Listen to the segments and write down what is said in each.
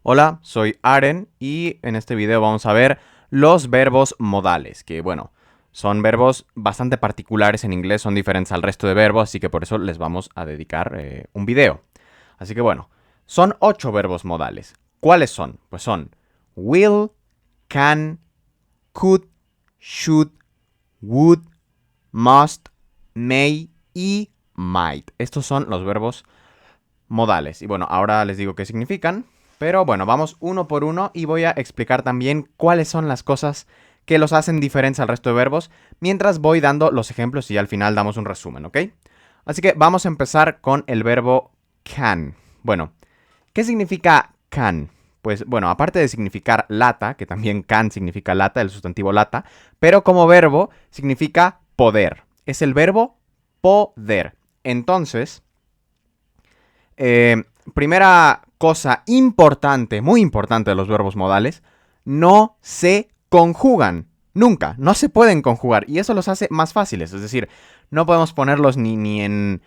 Hola, soy Aren y en este video vamos a ver los verbos modales, que bueno, son verbos bastante particulares en inglés, son diferentes al resto de verbos, así que por eso les vamos a dedicar un video. Así que bueno, son 8 verbos modales. ¿Cuáles son? Pues son will, can, could, should, would, must, may y might. Estos son los verbos modales. Y bueno, ahora les digo qué significan. Pero bueno, vamos uno por uno y voy a explicar también cuáles son las cosas que los hacen diferentes al resto de verbos, mientras voy dando los ejemplos y al final damos un resumen, ¿ok? Así que vamos a empezar con el verbo can. Bueno, ¿qué significa can? Pues bueno, aparte de significar lata, que también can significa lata, el sustantivo lata, pero como verbo significa poder. Es el verbo poder. Entonces, primera cosa importante, muy importante de los verbos modales, no se conjugan. Nunca, no se pueden conjugar. Y eso los hace más fáciles. Es decir, no podemos ponerlos ni en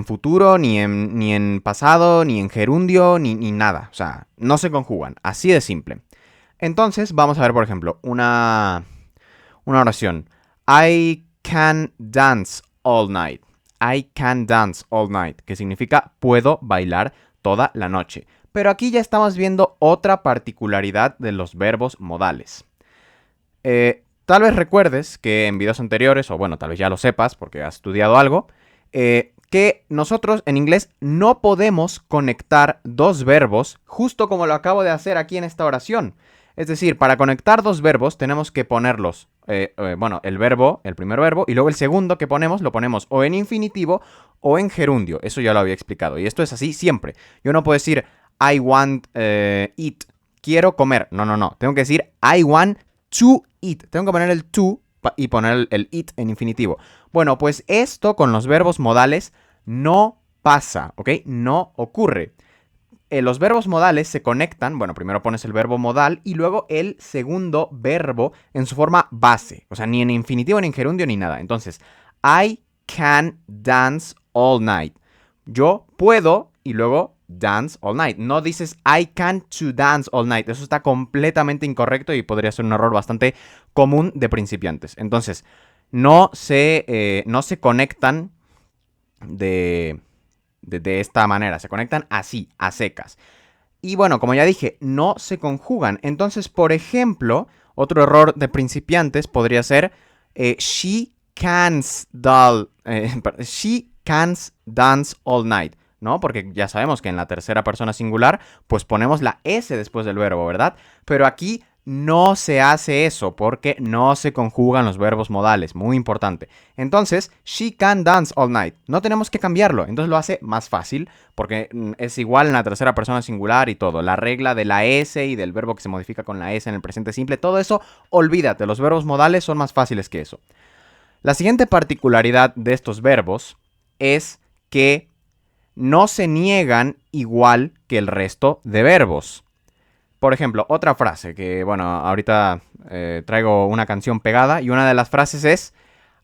futuro, ni en pasado, ni en gerundio, ni nada. O sea, no se conjugan. Así de simple. Entonces, vamos a ver, por ejemplo, una oración. I can dance all night. I can dance all night, que significa puedo bailar toda la noche. Pero aquí ya estamos viendo otra particularidad de los verbos modales. Tal vez recuerdes que en videos anteriores, o bueno, tal vez ya lo sepas porque has estudiado algo, que nosotros en inglés no podemos conectar dos verbos justo como lo acabo de hacer aquí en esta oración. Es decir, para conectar dos verbos tenemos que ponerlos, bueno, el primer verbo, y luego el segundo que ponemos, lo ponemos o en infinitivo o en gerundio. Eso ya lo había explicado. Y esto es así siempre. Yo no puedo decir I want eat. Quiero comer. No, no, no. Tengo que decir I want to eat. Tengo que poner el to y poner el eat en infinitivo. Bueno, pues esto con los verbos modales no pasa, ¿ok? No ocurre. Los verbos modales se conectan, bueno, primero pones el verbo modal y luego el segundo verbo en su forma base. O sea, ni en infinitivo, ni en gerundio, ni nada. Entonces, I can dance all night. Yo puedo y luego dance all night. No dices I can to dance all night. Eso está completamente incorrecto y podría ser un error bastante común de principiantes. Entonces, no se conectan de esta manera. Se conectan así, a secas. Y bueno, como ya dije, no se conjugan. Entonces, por ejemplo, otro error de principiantes podría ser she can't dance all night, ¿no? Porque ya sabemos que en la tercera persona singular, pues ponemos la S después del verbo, ¿verdad? Pero aquí no se hace eso porque no se conjugan los verbos modales, muy importante. Entonces, she can dance all night. No tenemos que cambiarlo, entonces lo hace más fácil porque es igual en la tercera persona singular y todo. La regla de la S y del verbo que se modifica con la S en el presente simple, todo eso, olvídate, los verbos modales son más fáciles que eso. La siguiente particularidad de estos verbos es que no se niegan igual que el resto de verbos. Por ejemplo, otra frase que, bueno, ahorita traigo una canción pegada y una de las frases es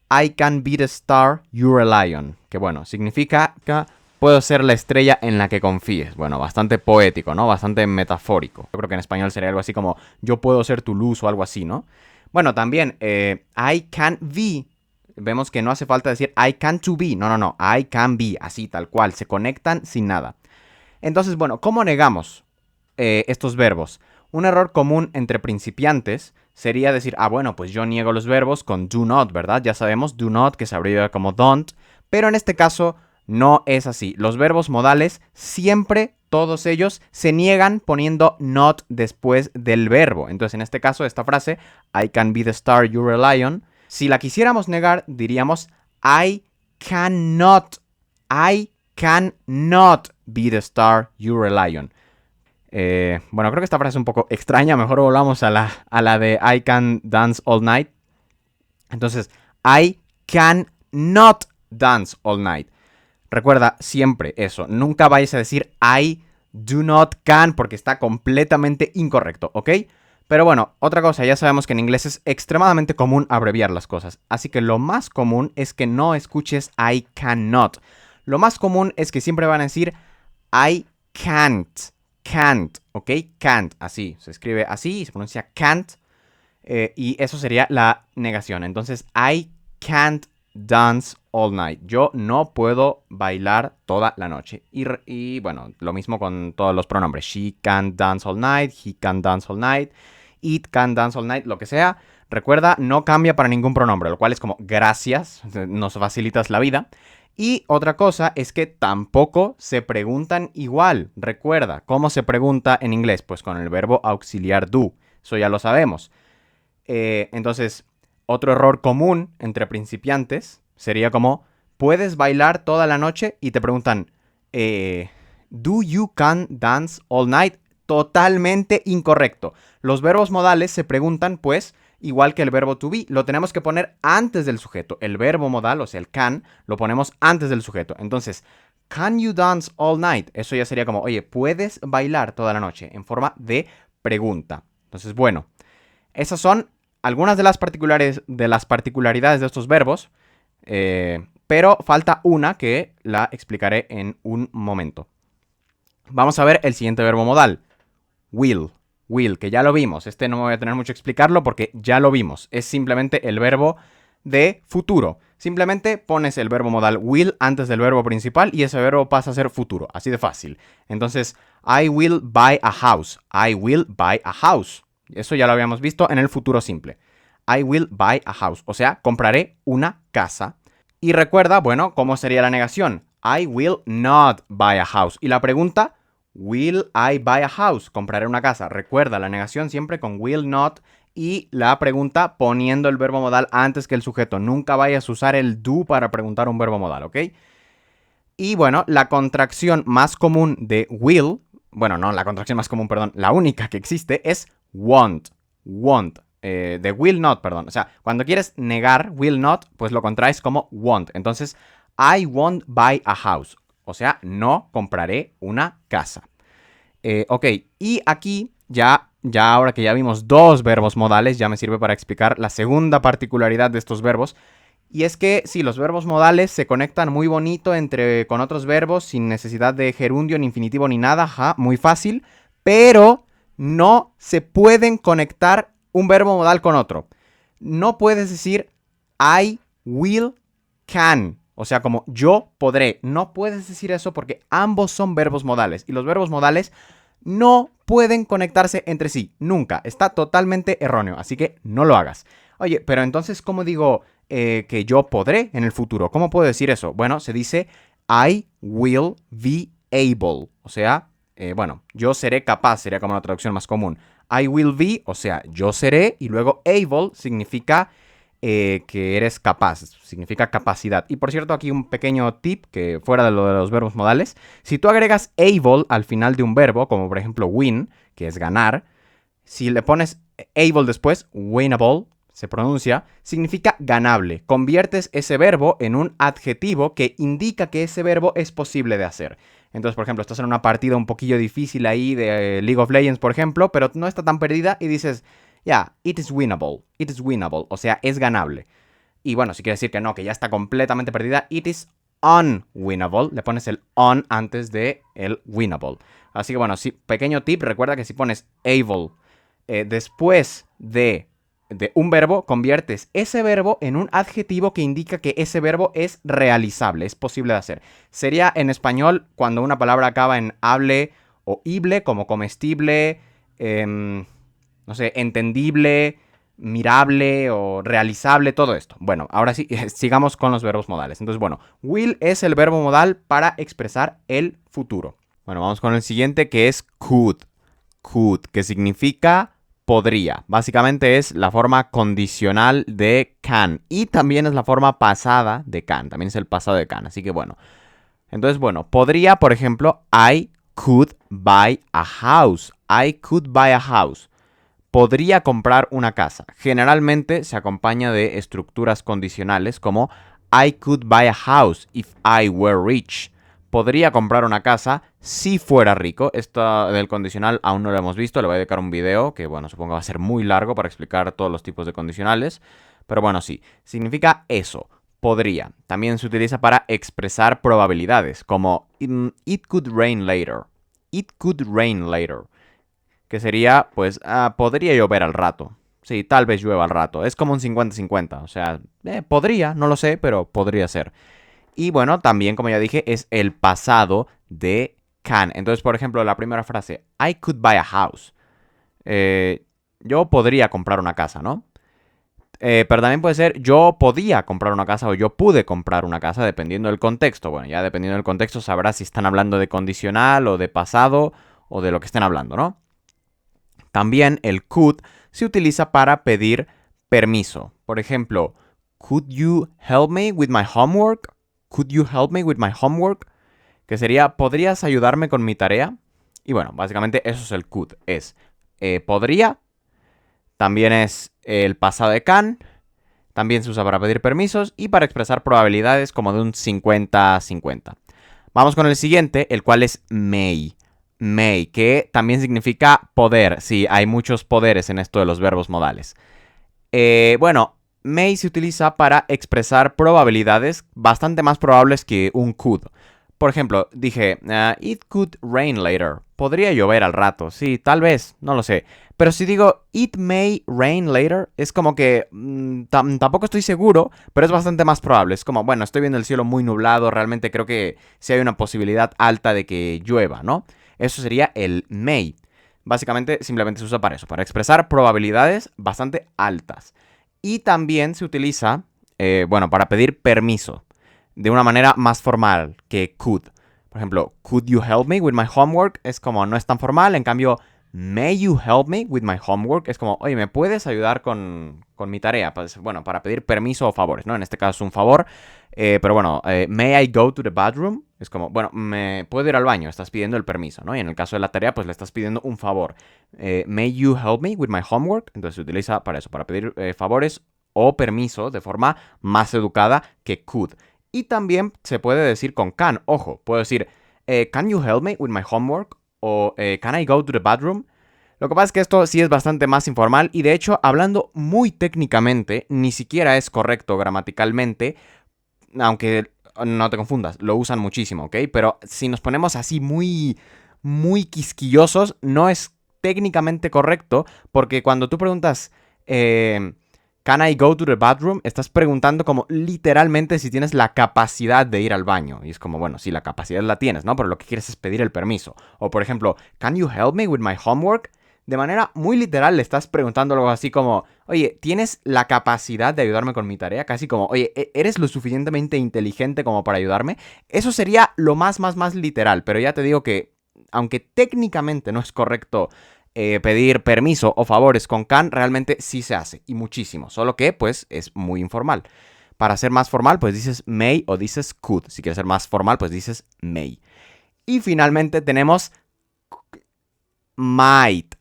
I can be the star you're a lion. Que bueno, significa que puedo ser la estrella en la que confíes. Bueno, bastante poético, ¿no? Bastante metafórico. Yo creo que en español sería algo así como yo puedo ser tu luz o algo así, ¿no? Bueno, también I can be. Vemos que no hace falta decir I can to be. No, no, no. I can be. Así, tal cual. Se conectan sin nada. Entonces, bueno, ¿cómo negamos estos verbos? Un error común entre principiantes sería decir, bueno, pues yo niego los verbos con do not, ¿verdad? Ya sabemos, do not, que se abrevia como don't, pero en este caso no es así. Los verbos modales siempre, todos ellos, se niegan poniendo not después del verbo. Entonces, en este caso, esta frase, I can be the star you're a lion, si la quisiéramos negar, diríamos I cannot be the star you're a lion. Bueno, creo que esta frase es un poco extraña. Mejor volvamos a la de I can dance all night. Entonces, I can not dance all night. Recuerda siempre eso. Nunca vayas a decir I do not can porque está completamente incorrecto, ¿ok? Pero bueno, otra cosa, ya sabemos que en inglés es extremadamente común abreviar las cosas. Así que lo más común es que no escuches I cannot. Lo más común es que siempre van a decir I can't. can't, ¿ok? Can't, así, se escribe así y se pronuncia can't. Y eso sería la negación. Entonces, I can't dance all night. Yo no puedo bailar toda la noche. Y bueno, lo mismo con todos los pronombres. She can't dance all night, he can't dance all night, it can't dance all night, lo que sea. Recuerda, no cambia para ningún pronombre, lo cual es como gracias, nos facilitas la vida. Y otra cosa es que tampoco se preguntan igual. Recuerda, ¿cómo se pregunta en inglés? Pues con el verbo auxiliar do. Eso ya lo sabemos. Entonces, otro error común entre principiantes sería como, ¿puedes bailar toda la noche? Y te preguntan, ¿do you can dance all night? Totalmente incorrecto. Los verbos modales se preguntan, pues, igual que el verbo to be, lo tenemos que poner antes del sujeto. El verbo modal, o sea, el can, lo ponemos antes del sujeto. Entonces, can you dance all night? Eso ya sería como, oye, ¿puedes bailar toda la noche? En forma de pregunta. Entonces, bueno, esas son algunas de las particularidades de estos verbos, pero falta una que la explicaré en un momento. Vamos a ver el siguiente verbo modal, will. Will, que ya lo vimos. Este no me voy a tener mucho que explicarlo porque ya lo vimos. Es simplemente el verbo de futuro. Simplemente pones el verbo modal will antes del verbo principal y ese verbo pasa a ser futuro. Así de fácil. Entonces, I will buy a house. I will buy a house. Eso ya lo habíamos visto en el futuro simple. I will buy a house. O sea, compraré una casa. Y recuerda, bueno, ¿cómo sería la negación? I will not buy a house. Y la pregunta, will I buy a house? Compraré una casa. Recuerda, la negación siempre con will not. Y la pregunta poniendo el verbo modal antes que el sujeto. Nunca vayas a usar el do para preguntar un verbo modal, ¿ok? Y bueno, la contracción más común de will, bueno, no, la contracción más común, perdón, la única que existe es won't. Won't. De will not, perdón. O sea, cuando quieres negar will not, pues lo contraes como won't. Entonces, I won't buy a house. O sea, no compraré una casa. Ok, y aquí ya ahora que ya vimos dos verbos modales, ya me sirve para explicar la segunda particularidad de estos verbos. Y es que sí, los verbos modales se conectan muy bonito con otros verbos sin necesidad de gerundio, ni infinitivo, ni nada. Ajá, muy fácil. Pero no se pueden conectar un verbo modal con otro. No puedes decir I will can. O sea, como yo podré. No puedes decir eso porque ambos son verbos modales. Y los verbos modales no pueden conectarse entre sí. Nunca. Está totalmente erróneo. Así que no lo hagas. Oye, pero entonces, ¿cómo digo que yo podré en el futuro? ¿Cómo puedo decir eso? Bueno, se dice I will be able. O sea, bueno, yo seré capaz. Sería como una traducción más común. I will be, o sea, yo seré. Y luego able significa que eres capaz, significa capacidad. Y por cierto, aquí un pequeño tip que fuera de lo de los verbos modales. Si tú agregas able al final de un verbo, como por ejemplo win, que es ganar, si le pones able después, winnable, se pronuncia, significa ganable. Conviertes ese verbo en un adjetivo que indica que ese verbo es posible de hacer. Entonces, por ejemplo, estás en una partida un poquillo difícil ahí de League of Legends, por ejemplo, pero no está tan perdida y dices, yeah, it is winnable, o sea, es ganable. Y bueno, si quieres decir que no, que ya está completamente perdida, it is unwinnable, le pones el on antes de el winnable. Así que bueno, sí, pequeño tip, recuerda que si pones able después de un verbo, conviertes ese verbo en un adjetivo que indica que ese verbo es realizable, es posible de hacer. Sería en español cuando una palabra acaba en able o ible, como comestible, no sé, entendible, mirable o realizable, todo esto. Bueno, ahora sí, sigamos con los verbos modales. Entonces, bueno, will es el verbo modal para expresar el futuro. Bueno, vamos con el siguiente que es could. Could, que significa podría. Básicamente es la forma condicional de can. Y también es la forma pasada de can. También es el pasado de can. Así que bueno. Entonces, bueno, podría, por ejemplo, I could buy a house. I could buy a house. Podría comprar una casa. Generalmente se acompaña de estructuras condicionales como I could buy a house if I were rich. Podría comprar una casa si fuera rico. Esto del condicional aún no lo hemos visto. Le voy a dedicar un video que, bueno, supongo va a ser muy largo para explicar todos los tipos de condicionales. Pero bueno, sí. Significa eso. Podría. También se utiliza para expresar probabilidades, como it could rain later. it could rain later. Que sería, pues, podría llover al rato. Sí, tal vez llueva al rato. Es como un 50-50. O sea, podría, no lo sé, pero podría ser. Y bueno, también, como ya dije, es el pasado de can. Entonces, por ejemplo, la primera frase, I could buy a house. Yo podría comprar una casa, ¿no? Pero también puede ser yo podía comprar una casa o yo pude comprar una casa dependiendo del contexto. Bueno, ya dependiendo del contexto sabrás si están hablando de condicional o de pasado o de lo que estén hablando, ¿no? También el could se utiliza para pedir permiso. Por ejemplo, could you help me with my homework? Could you help me with my homework? Que sería, ¿podrías ayudarme con mi tarea? Y bueno, básicamente eso es el could. Es podría, también es el pasado de can, también se usa para pedir permisos y para expresar probabilidades como de un 50-50. Vamos con el siguiente, el cual es may. May, que también significa poder. Sí, hay muchos poderes en esto de los verbos modales. Bueno, may se utiliza para expresar probabilidades bastante más probables que un could. Por ejemplo, dije, it could rain later. Podría llover al rato. Sí, tal vez, no lo sé. Pero si digo, it may rain later, es como que tampoco estoy seguro, pero es bastante más probable. Es como, bueno, estoy viendo el cielo muy nublado, realmente creo que sí hay una posibilidad alta de que llueva, ¿no? Eso sería el may. Básicamente, simplemente se usa para eso, para expresar probabilidades bastante altas. Y también se utiliza, bueno, para pedir permiso de una manera más formal que could. Por ejemplo, could you help me with my homework? Es como no es tan formal. En cambio, may you help me with my homework? Es como, oye, ¿me puedes ayudar con mi tarea? Pues, bueno, para pedir permiso o favores, ¿no? En este caso es un favor. Pero bueno, may I go to the bathroom? Es como, bueno, ¿me puedo ir al baño? Estás pidiendo el permiso, ¿no? Y en el caso de la tarea, pues le estás pidiendo un favor. May you help me with my homework? Entonces se utiliza para eso, para pedir favores o permiso de forma más educada que could. Y también se puede decir con can. Ojo, puedo decir, can you help me with my homework? O can I go to the bathroom? Lo que pasa es que esto sí es bastante más informal y de hecho, hablando muy técnicamente, ni siquiera es correcto gramaticalmente, aunque no te confundas, lo usan muchísimo, ¿ok? Pero si nos ponemos así muy, muy quisquillosos, no es técnicamente correcto porque cuando tú preguntas... Can I go to the bathroom? Estás preguntando como literalmente si tienes la capacidad de ir al baño. Y es como, bueno, sí, la capacidad la tienes, ¿no? Pero lo que quieres es pedir el permiso. O por ejemplo, can you help me with my homework? De manera muy literal le estás preguntando algo así como, oye, ¿tienes la capacidad de ayudarme con mi tarea? Casi como, oye, ¿eres lo suficientemente inteligente como para ayudarme? Eso sería lo más literal. Pero ya te digo que, aunque técnicamente no es correcto pedir permiso o favores con can, realmente sí se hace, y muchísimo, solo que pues es muy informal. Para ser más formal, pues dices may o dices could. Si quieres ser más formal, pues dices may. Y finalmente tenemos might,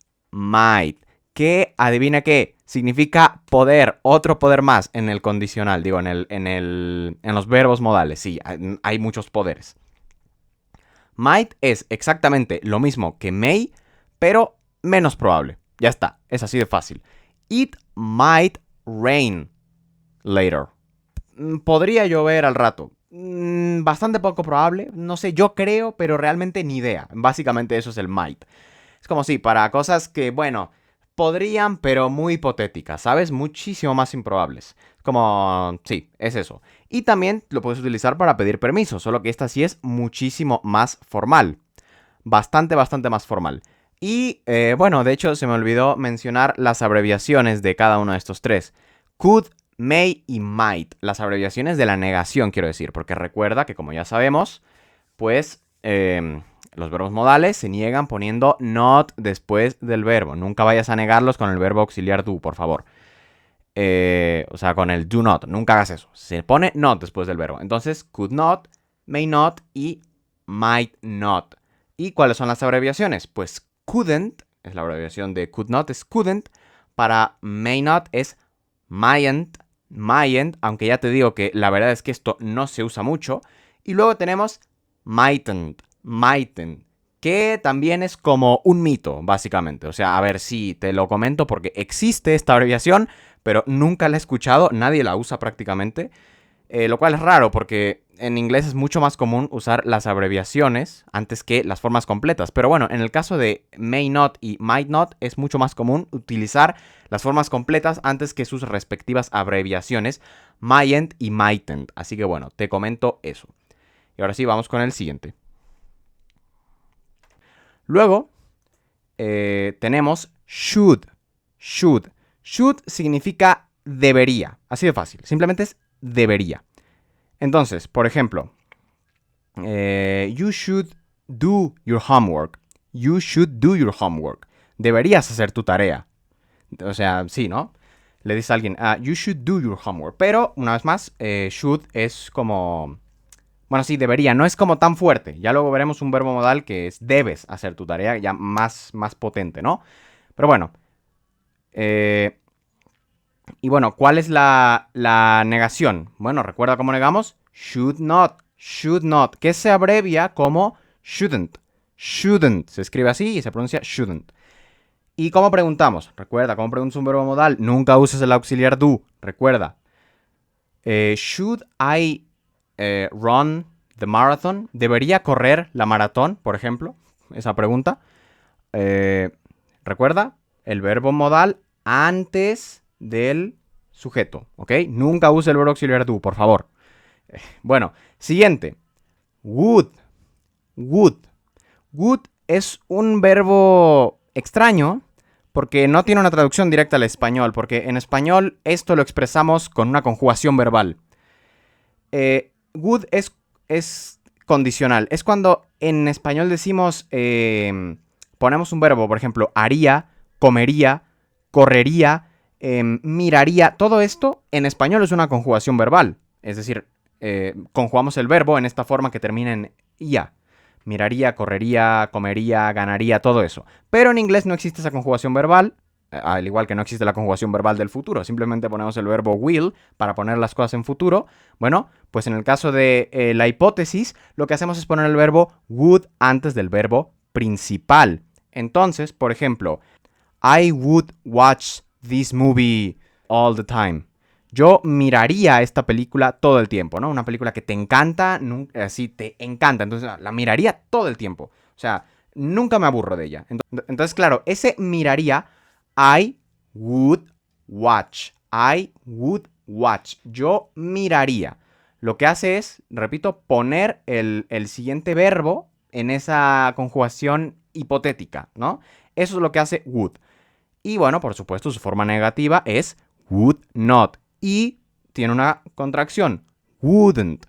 que adivina qué, significa poder, otro poder más en el condicional, digo, en los verbos modales, sí, hay muchos poderes. Might es exactamente lo mismo que may, pero menos probable. Ya está, es así de fácil. It might rain later. Podría llover al rato. Bastante poco probable. No sé, yo creo, pero realmente ni idea. Básicamente eso es el might. Es como si para cosas que, bueno, podrían, pero muy hipotéticas, ¿sabes? Muchísimo más improbables. Como, sí, es eso. Y también lo puedes utilizar para pedir permiso, solo que esta sí es muchísimo más formal. Bastante más formal. Y bueno, de hecho se me olvidó mencionar las abreviaciones de cada uno de estos tres. Could, may y might. Las abreviaciones de la negación, quiero decir. Porque recuerda que, como ya sabemos, pues los verbos modales se niegan poniendo not después del verbo. Nunca vayas a negarlos con el verbo auxiliar do, por favor. O sea, con el do not. Nunca hagas eso. Se pone not después del verbo. Entonces, could not, may not y might not. ¿Y cuáles son las abreviaciones? Pues couldn't, es la abreviación de could not, es couldn't. Para may not es mightn't, aunque ya te digo que la verdad es que esto no se usa mucho. Y luego tenemos mightn't, que también es como un mito, básicamente. O sea, a ver si te lo comento porque existe esta abreviación, pero nunca la he escuchado, nadie la usa prácticamente. Lo cual es raro porque en inglés es mucho más común usar las abreviaciones antes que las formas completas. Pero bueno, en el caso de may not y might not es mucho más común utilizar las formas completas antes que sus respectivas abreviaciones mightn't y mightn't. Así que bueno, te comento eso. Y ahora sí, vamos con el siguiente. Luego tenemos should. Should. Should significa debería. Así de fácil. Simplemente es debería. Entonces, por ejemplo, you should do your homework. You should do your homework. Deberías hacer tu tarea. O sea, sí, ¿no? Le dices a alguien, you should do your homework. Pero, una vez más, should es como... Bueno, sí, debería. No es como tan fuerte. Ya luego veremos un verbo modal que es debes hacer tu tarea, ya más potente, ¿no? Pero bueno. Y bueno, ¿cuál es la negación? Bueno, recuerda cómo negamos. Should not. Should not. Que se abrevia como shouldn't. Shouldn't. Se escribe así y se pronuncia shouldn't. ¿Y cómo preguntamos? Recuerda, ¿cómo preguntas un verbo modal? Nunca uses el auxiliar do. Recuerda. Should I run the marathon? ¿Debería correr la maratón, por ejemplo? Esa pregunta. Recuerda, el verbo modal antes del sujeto, ¿ok? Nunca use el verbo auxiliar do, por favor. Bueno, siguiente. Would. Would. Would es un verbo extraño porque no tiene una traducción directa al español, porque en español esto lo expresamos con una conjugación verbal. Would es condicional. Es cuando en español decimos, ponemos un verbo, por ejemplo, haría, comería, correría, miraría. Todo esto en español es una conjugación verbal. Es decir, conjugamos el verbo en esta forma que termina en ia. Miraría, correría, comería, ganaría, todo eso. Pero en inglés no existe esa conjugación verbal, al igual que no existe la conjugación verbal del futuro. Simplemente ponemos el verbo will para poner las cosas en futuro. Bueno, pues en el caso de la hipótesis, lo que hacemos es poner el verbo would antes del verbo principal. Entonces, por ejemplo, I would watch this movie all the time. Yo miraría esta película todo el tiempo, ¿no? Una película que te encanta, así te encanta, entonces la miraría todo el tiempo. O sea, nunca me aburro de ella. Entonces, claro, ese miraría, I would watch. I would watch. Yo miraría. Lo que hace es, repito, poner el siguiente verbo en esa conjugación hipotética, ¿no? Eso es lo que hace would. Y bueno, por supuesto, su forma negativa es would not. Y tiene una contracción. Wouldn't.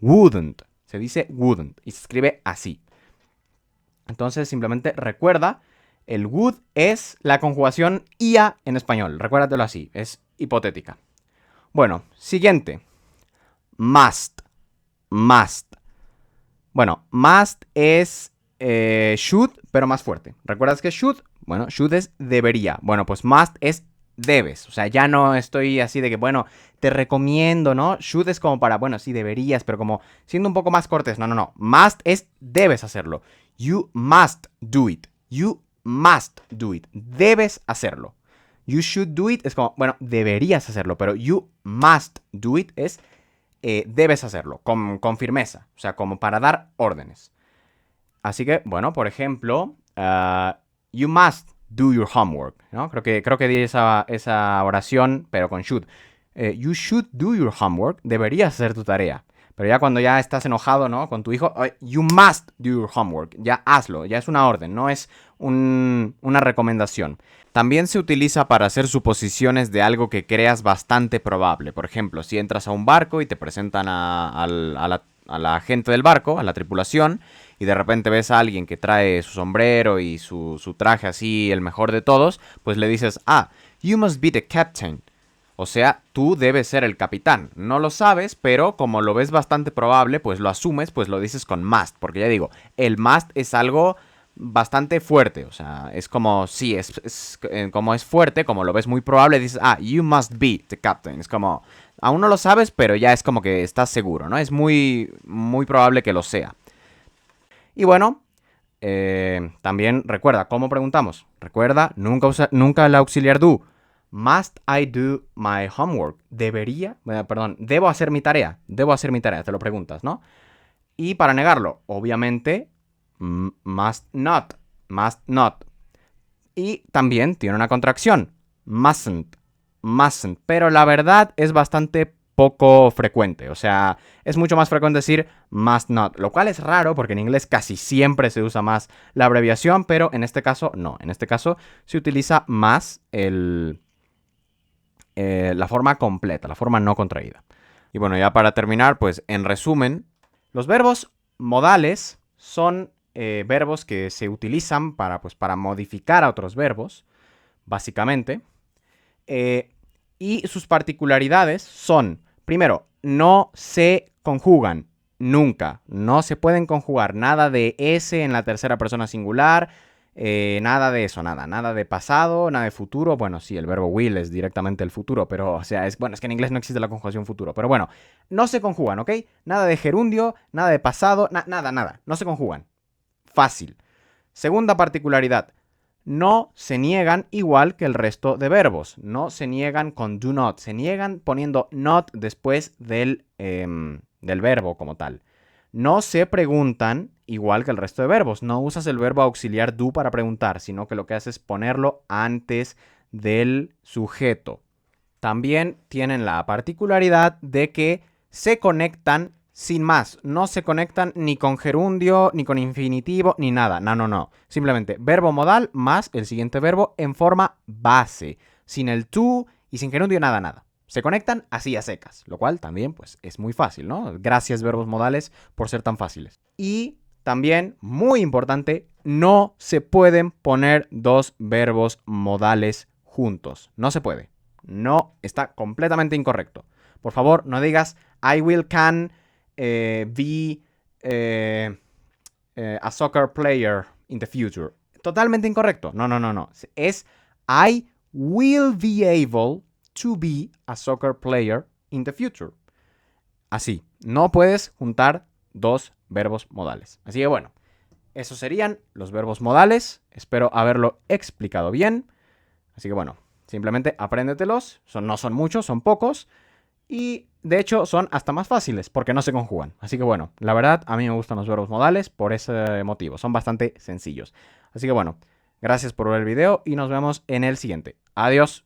Wouldn't. Se dice wouldn't. Y se escribe así. Entonces, simplemente recuerda, el would es la conjugación ia en español. Recuérdatelo así. Es hipotética. Bueno, siguiente. Must. Must. Bueno, must es should, pero más fuerte. ¿Recuerdas que should? Bueno, should es debería. Bueno, pues must es debes. O sea, ya no estoy así de que, bueno, te recomiendo, ¿no? Should es como para, bueno, sí, deberías, pero como siendo un poco más cortés. No, no, no. Must es debes hacerlo. You must do it. You must do it. Debes hacerlo. You should do it es como, bueno, deberías hacerlo, pero you must do it es debes hacerlo, con firmeza. O sea, como para dar órdenes. Así que, bueno, por ejemplo, you must do your homework, ¿no? Creo que di esa oración, pero con should. You should do your homework. Deberías hacer tu tarea. Pero ya cuando ya estás enojado, ¿no? Con tu hijo, you must do your homework. Ya hazlo, ya es una orden, no es una recomendación. También se utiliza para hacer suposiciones de algo que creas bastante probable. Por ejemplo, si entras a un barco y te presentan a la gente del barco, a la tripulación, y de repente ves a alguien que trae su sombrero y su traje así, el mejor de todos, pues le dices, you must be the captain. O sea, tú debes ser el capitán. No lo sabes, pero como lo ves bastante probable, pues lo asumes, pues lo dices con must. Porque ya digo, el must es algo bastante fuerte. O sea, es como, sí, como es fuerte, como lo ves muy probable, dices, you must be the captain. Es como, aún no lo sabes, pero ya es como que estás seguro, ¿no? Es muy, muy probable que lo sea. Y bueno, también recuerda, ¿cómo preguntamos? Recuerda, nunca el auxiliar do. Must I do my homework? Debo hacer mi tarea. Debo hacer mi tarea, te lo preguntas, ¿no? Y para negarlo, obviamente, must not. Must not. Y también tiene una contracción. Mustn't. Mustn't. Pero la verdad es bastante poco frecuente. O sea, es mucho más frecuente decir must not. Lo cual es raro porque en inglés casi siempre se usa más la abreviación, pero en este caso no. En este caso se utiliza más la forma completa, la forma no contraída. Y bueno, ya para terminar, pues en resumen, los verbos modales son verbos que se utilizan para modificar a otros verbos, básicamente. Y sus particularidades son, primero, no se conjugan nunca. No se pueden conjugar nada de S en la tercera persona singular, nada de eso, nada de pasado, nada de futuro. Bueno, sí, el verbo will es directamente el futuro, pero, o sea, es que en inglés no existe la conjugación futuro. Pero bueno, no se conjugan, ¿ok? Nada de gerundio, nada de pasado, nada. No se conjugan. Fácil. Segunda particularidad. No se niegan igual que el resto de verbos. No se niegan con do not. Se niegan poniendo not después del verbo como tal. No se preguntan igual que el resto de verbos. No usas el verbo auxiliar do para preguntar, sino que lo que haces es ponerlo antes del sujeto. También tienen la particularidad de que se conectan sin más. No se conectan ni con gerundio, ni con infinitivo, ni nada. No. Simplemente verbo modal más el siguiente verbo en forma base. Sin el to y sin gerundio, nada. Se conectan así a secas, lo cual también pues es muy fácil, ¿no? Gracias verbos modales por ser tan fáciles. Y también, muy importante, no se pueden poner dos verbos modales juntos. No se puede. No, está completamente incorrecto. Por favor, no digas I will can be a soccer player in the future. Totalmente incorrecto. No. Es I will be able to be a soccer player in the future. Así, no puedes juntar dos verbos modales. Así que bueno, esos serían los verbos modales. Espero haberlo explicado bien. Así que bueno, simplemente apréndetelos. No son muchos, son pocos. Y de hecho son hasta más fáciles porque no se conjugan. Así que bueno, la verdad a mí me gustan los verbos modales por ese motivo. Son bastante sencillos. Así que bueno, gracias por ver el video y nos vemos en el siguiente. Adiós.